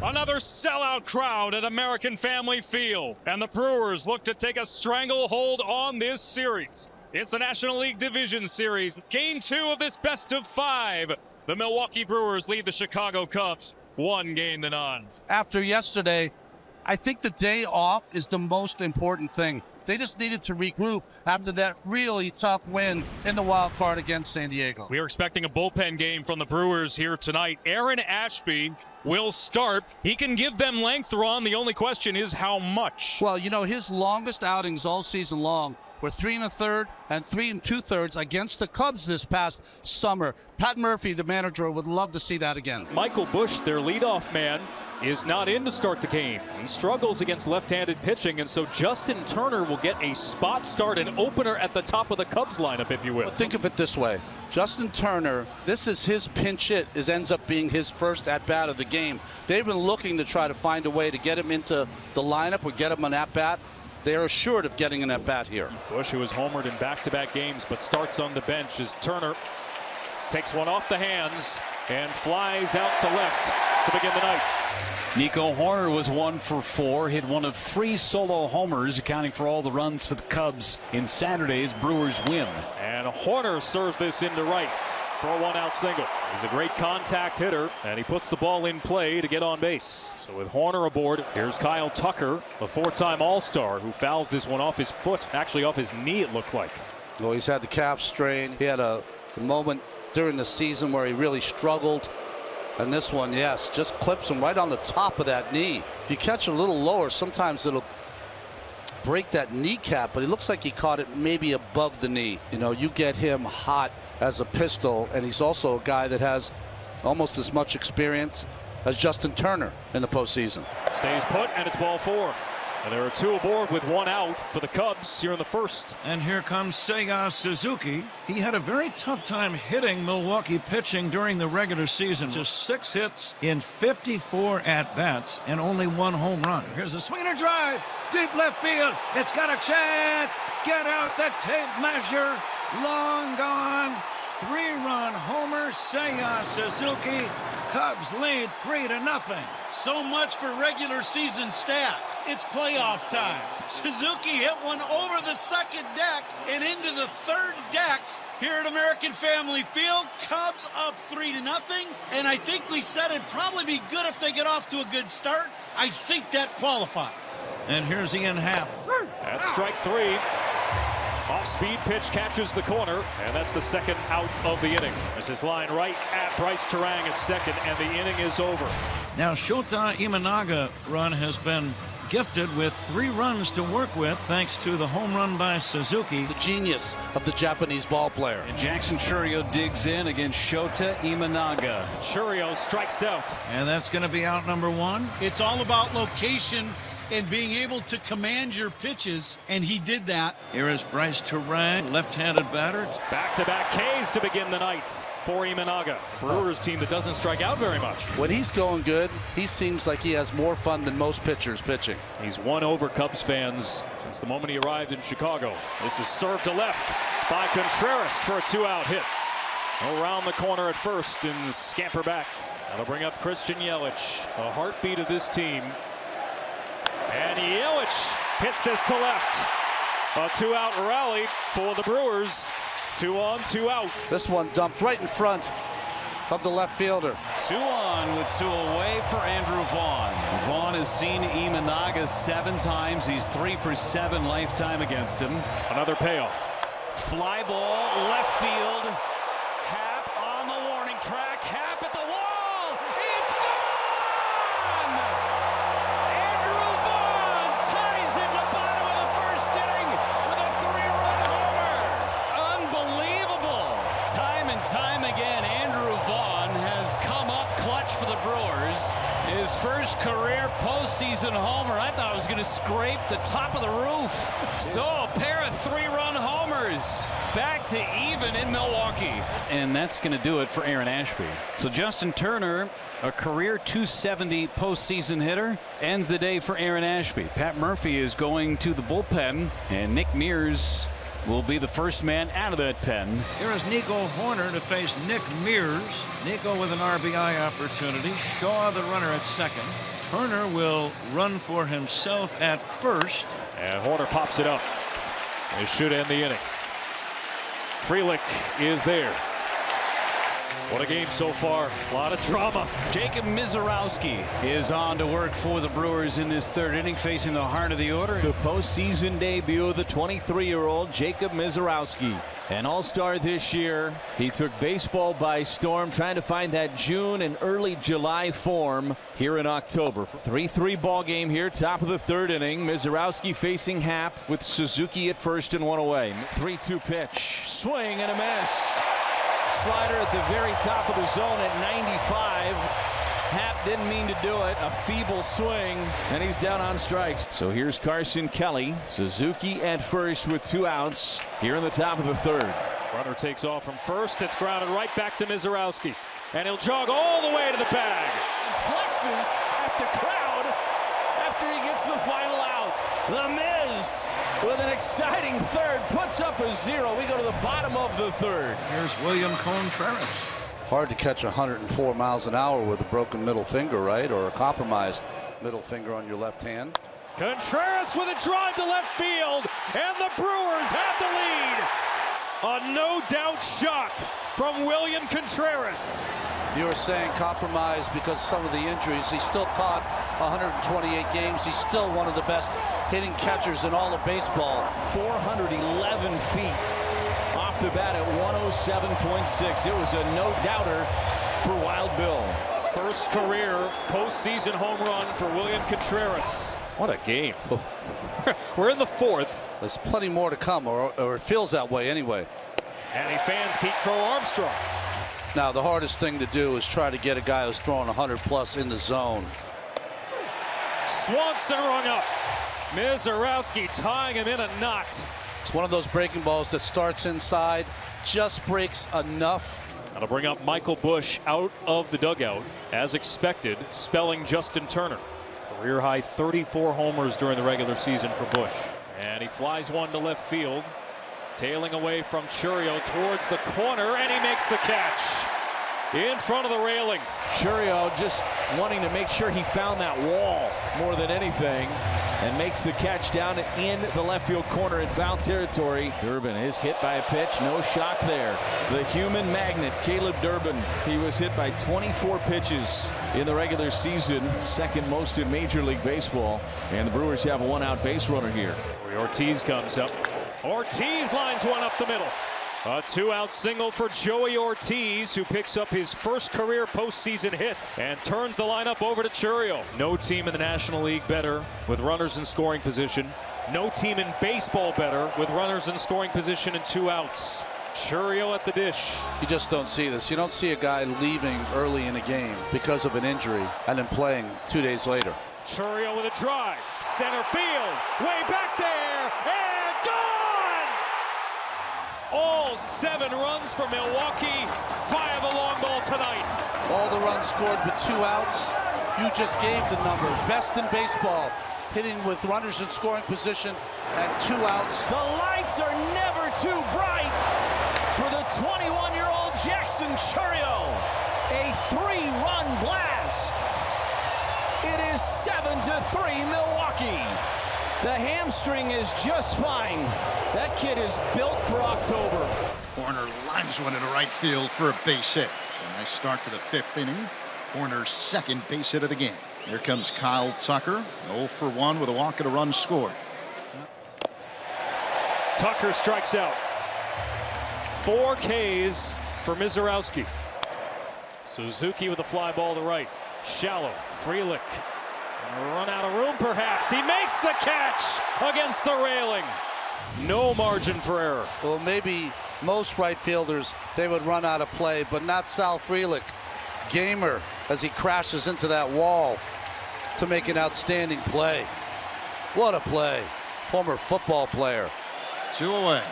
Another sellout crowd at American Family Field, and the Brewers look to take a stranglehold on this series. It's the National League Division Series, Game 2 of this best-of-5. The Milwaukee Brewers lead the Chicago Cubs 1-0. After yesterday, I think the day off is the most important thing. They just needed to regroup after that really tough win in the wild card against San Diego. We are expecting a bullpen game from the Brewers here tonight. Aaron Ashby will start. He can give them length, Ron. The only question is how much. Well, you know, his longest outings all season long were 3 1/3 and 3 2/3 against the Cubs this past summer. Pat Murphy, the manager, would love to see that again. Michael Busch, their leadoff man, is not in to start the game. He struggles against left-handed pitching, and so Justin Turner will get a spot start, an opener at the top of the Cubs lineup, if you will. But think of it this way. Justin Turner, this is his pinch hit. It ends up being his first at-bat of the game. They've been looking to try to find a way to get him into the lineup or get him an at-bat. They are assured of getting an at-bat here. Busch, who has homered in back-to-back games but starts on the bench, as Turner takes one off the hands and flies out to left to begin the night. Nico Hoerner was 1 for 4, hit one of 3 solo homers, accounting for all the runs for the Cubs in Saturday's Brewers win. And Hoerner serves this into right for a 1-out single. He's a great contact hitter, and he puts the ball in play to get on base. So with Hoerner aboard, here's Kyle Tucker, a 4-time All-Star, who fouls this one off his foot, actually off his knee it looked like. Well, he's had the calf strain. He had a moment during the season where he really struggled. And this one, yes, just clips him right on the top of that knee. If you catch it a little lower, sometimes it'll break that kneecap, but it looks like he caught it maybe above the knee. You know, you get him hot as a pistol, and he's also a guy that has almost as much experience as Justin Turner in the postseason. Stays put, and it's ball 4. And there are 2 aboard with 1 out for the Cubs here in the first. And here comes Seiya Suzuki. He had a very tough time hitting Milwaukee pitching during the regular season. Just 6 hits in 54 at-bats and only 1 home run. Here's a swinging drive, deep left field. It's got a chance. Get out the tape measure. Long gone. 3-run homer, Seiya Suzuki. Cubs lead 3-0. So much for regular season stats. It's playoff time. Suzuki hit one over the second deck and into the third deck here at American Family Field. Cubs up 3-0. And I think we said it'd probably be good if they get off to a good start. I think that qualifies. And here's Ian Happ. That's strike 3. Off-speed pitch catches the corner, and that's the 2nd out of the inning. This is line right at Bryce Terang at second, and the inning is over. Now Shota Imanaga run has been gifted with 3 runs to work with thanks to the home run by Suzuki. The genius of the Japanese ball player. And Jackson Chourio digs in against Shota Imanaga. Chourio strikes out. And that's going to be out number 1. It's all about location and being able to command your pitches, and he did that. Here is Bryce Terang, left-handed batter. Back-to-back Ks to begin the night for Imanaga. Brewers team that doesn't strike out very much. When he's going good, he seems like he has more fun than most pitchers pitching. He's won over Cubs fans since the moment he arrived in Chicago. This is served to left by Contreras for a 2-out hit. Around the corner at first and scamper back. That'll bring up Christian Yelich, a heartbeat of this team. And Yelich hits this to left. A 2-out rally for the Brewers. 2 on, 2 out. This one dumped right in front of the left fielder. 2 on with 2 away for Andrew Vaughn. Vaughn has seen Imanaga 7 times. He's 3 for 7 lifetime against him. Another payoff. Fly ball, left field. Happ on the warning track. Happ at the wall. It's gone! Andrew Vaughn ties it in the bottom of the first inning with a 3-run homer. Unbelievable. Time and time again, Andrew Vaughn has come up clutch for the Brewers. His first career postseason homer. I thought it was going to scrape the top of the roof. So a pair of 3-run homers. Back to even in Milwaukee. And that's going to do it for Aaron Ashby. So Justin Turner, a career .270 postseason hitter, ends the day for Aaron Ashby. Pat Murphy is going to the bullpen, and Nick Mears will be the first man out of that pen. Here is Nico Horner to face Nick Mears. Nico with an RBI opportunity. Shaw the runner at second. Turner will run for himself at first. And Horner pops it up. It should end the inning. Frelick is there. What a game so far. A lot of drama. Jacob Misiorowski is on to work for the Brewers in this third inning, facing the heart of the order. The postseason debut of the 23-year-old Jacob Misiorowski. An all-star this year. He took baseball by storm, trying to find that June and early July form here in October. 3-3 ball game here, top of the third inning. Misiorowski facing Happ with Suzuki at first and one away. 3-2 pitch. Swing and a miss. Slider at the very top of the zone at 95. Happ didn't mean to do it. A feeble swing, and he's down on strikes. So here's Carson Kelly. Suzuki at first with 2 outs here in the top of the third. Runner takes off from first. It's grounded right back to Misiorowski. And he'll jog all the way to the bag. Flexes at the crowd after he gets the final out. The Miz with an exciting third puts up a 0. We go to the bottom of the third. Here's William Contreras. Hard to catch 104 miles an hour with a broken middle finger, right? Or a compromised middle finger on your left hand. Contreras with a drive to left field, and the Brewers have the lead. A no-doubt shot from William Contreras. You were saying compromised because of some of the injuries. He still caught 128 games. He's still one of the best hitting catchers in all of baseball. 411 feet off the bat at 107.6. It was a no-doubter for Wild Bill. First career postseason home run for William Contreras. What a game. We're in the fourth. There's plenty more to come, or it feels that way anyway. And he fans Pete Crow Armstrong. Now, the hardest thing to do is try to get a guy who's throwing 100+ in the zone. Swanson rung up. Misiorowski tying him in a knot. It's one of those breaking balls that starts inside, just breaks enough. That'll bring up Michael Busch out of the dugout, as expected, spelling Justin Turner. Career high 34 homers during the regular season for Busch. And he flies one to left field, tailing away from Chourio towards the corner, and he makes the catch in front of the railing. Chourio just wanting to make sure he found that wall more than anything, and makes the catch down in the left field corner in foul territory. Durbin is hit by a pitch. No shock there. The human magnet, Caleb Durbin. He was hit by 24 pitches in the regular season, second most in Major League Baseball. And the Brewers have a one-out base runner here. Ortiz comes up. Ortiz lines one up the middle. A 2-out single for Joey Ortiz, who picks up his first career postseason hit and turns the lineup over to Chourio. No team in the National League better with runners in scoring position. No team in baseball better with runners in scoring position and 2 outs. Chourio at the dish. You just don't see this. You don't see a guy leaving early in a game because of an injury and then playing 2 days later. Chourio with a drive. Center field. Way back there. And gone! All 7 runs for Milwaukee via the long ball tonight. All the runs scored with 2 outs. You just gave the number. Best in baseball. Hitting with runners in scoring position and 2 outs. The lights are never too bright for the 21-year-old Jackson Chourio. A 3-run blast. It is 7-3 Milwaukee. The hamstring is just fine. That kid is built for October. Horner lines one into right field for a base hit. So nice start to the 5th inning. Horner's second base hit of the game. Here comes Kyle Tucker, 0 for 1 with a walk and a run scored. Tucker strikes out. 4 Ks for Misiorowski. Suzuki with a fly ball to right. Shallow. Frelick. Run out of room perhaps. He makes the catch against the railing. No margin for error. Well, maybe most right fielders, they would run out of play, but not Sal Frelick. Gamer as he crashes into that wall to make an outstanding play. What a play. Former football player. 2 away.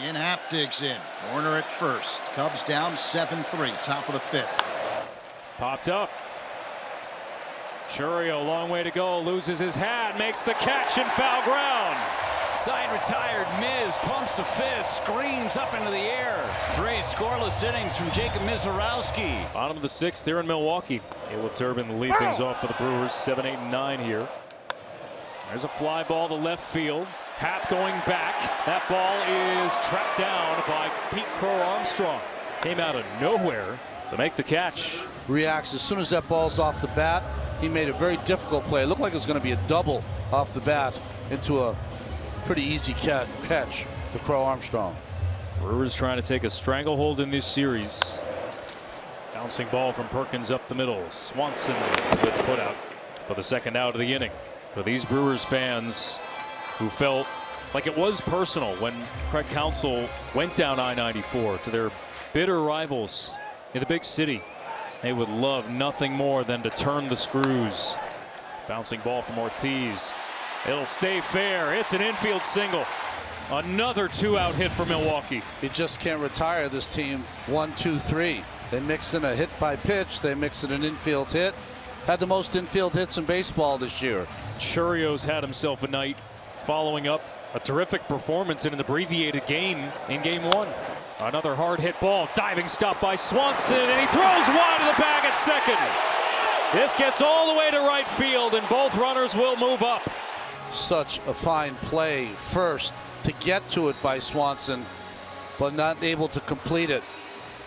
Ian Happ digs in. Horner at first. Cubs down 7-3. Top of the 5th. Popped up. Chourio, long way to go, loses his hat, makes the catch in foul ground. side retired. Miz pumps a fist, screams up into the air. 3 scoreless innings from Jacob Mizorowski. Bottom of the 6th here in Milwaukee. Caleb Turbin lead things off for the Brewers. 7, 8, and 9 here. There's a fly ball to left field. Happ going back. That ball is tracked down by Pete Crow Armstrong. Came out of nowhere to make the catch. Reacts as soon as that ball's off the bat. He made a very difficult play. It looked like it was going to be a double off the bat into a pretty easy catch to Crow Armstrong. Brewers trying to take a stranglehold in this series. Bouncing ball from Perkins up the middle. Swanson with put out for the second out of the inning. For these Brewers fans who felt like it was personal when Craig Counsell went down I-94 to their bitter rivals in the big city. They would love nothing more than to turn the screws. Bouncing ball from Ortiz. It'll stay fair. It's an infield single. Another 2-out hit for Milwaukee. You just can't retire this team 1, 2, 3. They mix in a hit by pitch. They mix in an infield hit. Had the most infield hits in baseball this year. Chourio's had himself a night following up a terrific performance in an abbreviated game in Game 1. Another hard hit ball. Diving stop by Swanson, and he throws wide of the bag at second. This gets all the way to right field, and both runners will move up. Such a fine play first to get to it by Swanson, but not able to complete it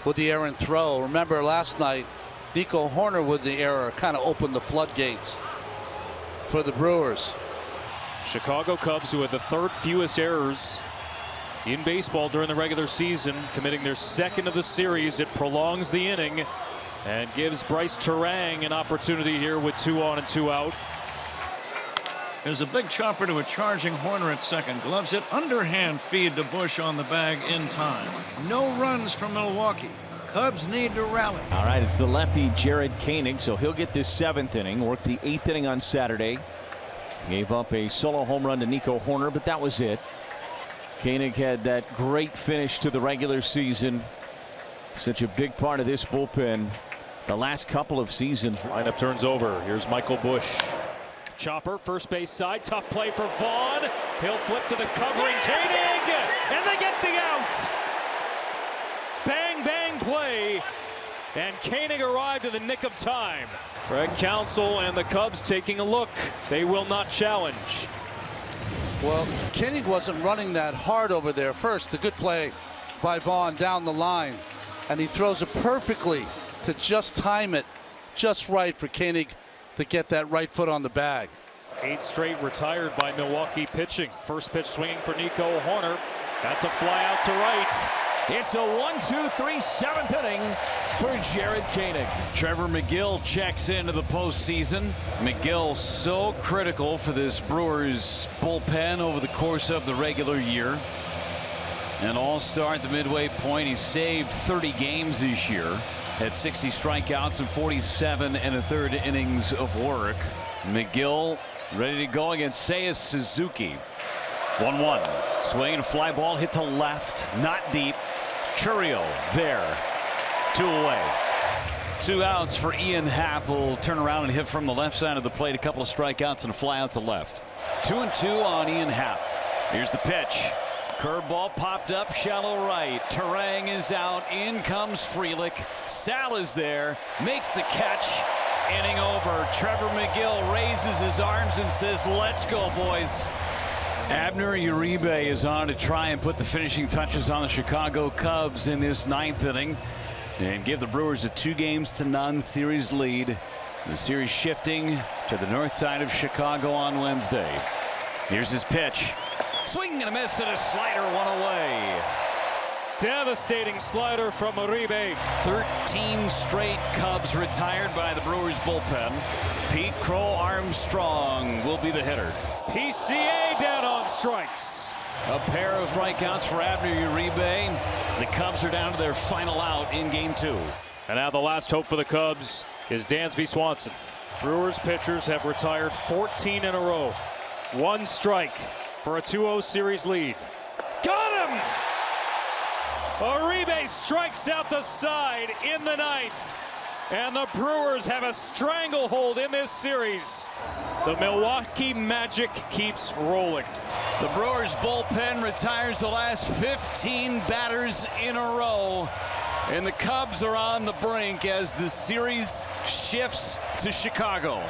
with the errant throw. Remember last night, Nico Hoerner with the error kind of opened the floodgates for the Brewers. Chicago Cubs, who had the 3rd fewest errors in baseball during the regular season, committing their 2nd of the series. It prolongs the inning and gives Bryce Turang an opportunity here with 2 on and 2 out. There's a big chopper to a charging Hoerner at second. Gloves it, underhand feed to Bush on the bag in time. No runs from Milwaukee. Cubs need to rally. All right, it's the lefty Jared Koenig, so he'll get this 7th inning. Worked the 8th inning on Saturday. Gave up a solo home run to Nico Hoerner, but that was it. Koenig had that great finish to the regular season. Such a big part of this bullpen the last couple of seasons. Lineup turns over. Here's Michael Bush. Chopper, first base side. Tough play for Vaughn. He'll flip to the covering Koenig, and they get the out. Bang, bang play. And Koenig arrived in the nick of time. Craig Counsell and the Cubs taking a look. They will not challenge. Well, Koenig wasn't running that hard over there. First, the good play by Vaughn down the line. And he throws it perfectly to just time it just right for Koenig to get that right foot on the bag. 8 straight retired by Milwaukee pitching. First pitch swinging for Nico Hoerner. That's a fly out to right. It's a 1-2-3 7th inning for Jared Koenig. Trevor Megill checks into the postseason. Megill so critical for this Brewers bullpen over the course of the regular year. An all-star at the midway point. He's saved 30 games this year. Had 60 strikeouts and 47 1/3 innings of work. Megill ready to go against Seiya Suzuki. 1-1. Swing and a fly ball hit to left. Not deep. Chourio there. 2 away. 2 outs for Ian Happ, will turn around and hit from the left side of the plate. A couple of strikeouts and a fly out to left. 2-2 on Ian Happ. Here's the pitch. Curveball popped up shallow right. Turang is out. In comes Frelick. Sal is there. Makes the catch. Inning over. Trevor Megill raises his arms and says, "Let's go, boys." Abner Uribe is on to try and put the finishing touches on the Chicago Cubs in this 9th inning and give the Brewers a 2-0 series lead. The series shifting to the north side of Chicago on Wednesday. Here's his pitch. Swing and a miss and a slider, 1 away. Devastating slider from Uribe. 13 straight Cubs retired by the Brewers bullpen. Pete Crow Armstrong will be the hitter. PCA down on strikes. A pair of strikeouts for Abner Uribe. The Cubs are down to their final out in Game 2. And now the last hope for the Cubs is Dansby Swanson. Brewers pitchers have retired 14 in a row. 1 strike for a 2-0 series lead. Got him! Uribe strikes out the side in the 9th. And the Brewers have a stranglehold in this series. The Milwaukee Magic keeps rolling. The Brewers bullpen retires the last 15 batters in a row. And the Cubs are on the brink as the series shifts to Chicago.